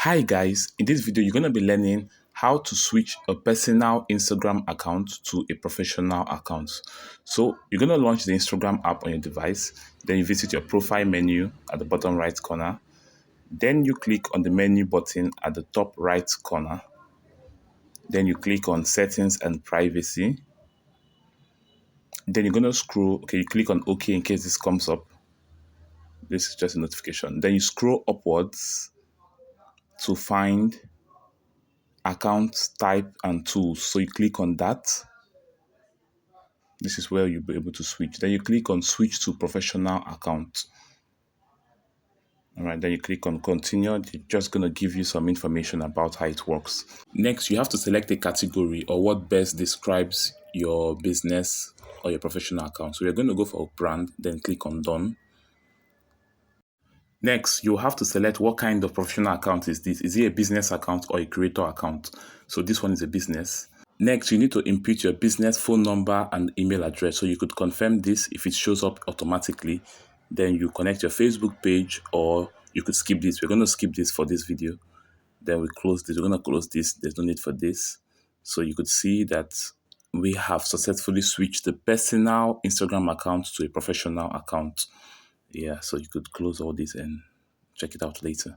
Hi guys, in this video you're going to be learning how to switch a personal Instagram account to a professional account. So you're going to launch the Instagram app on your device, then you visit your profile menu at the bottom right corner, then you click on the menu button at the top right corner, then you click on settings and privacy, then you're going to scroll, you click on OK in case this comes up. This is just a notification. Then you scroll upwards to find account type and tools. So you click on that. This is where you'll be able to switch. Then you click on switch to professional account. All right, then you click on continue. It's just going to give you some information about how it works. Next, you have to select a category or what best describes your business or your professional account. So you're going to go for a brand, then click on done. Next, you have to select what kind of professional account is this. Is it a business account or a creator account? So this one is a business. Next, you need to input your business phone number and email address. So you could confirm this if it shows up automatically. Then you connect your Facebook page, or you could skip this. We're going to skip this for this video. Then we close this. We're going to close this. There's no need for this. So you could see that we have successfully switched the personal Instagram account to a professional account. Yeah, so you could close all this and check it out later.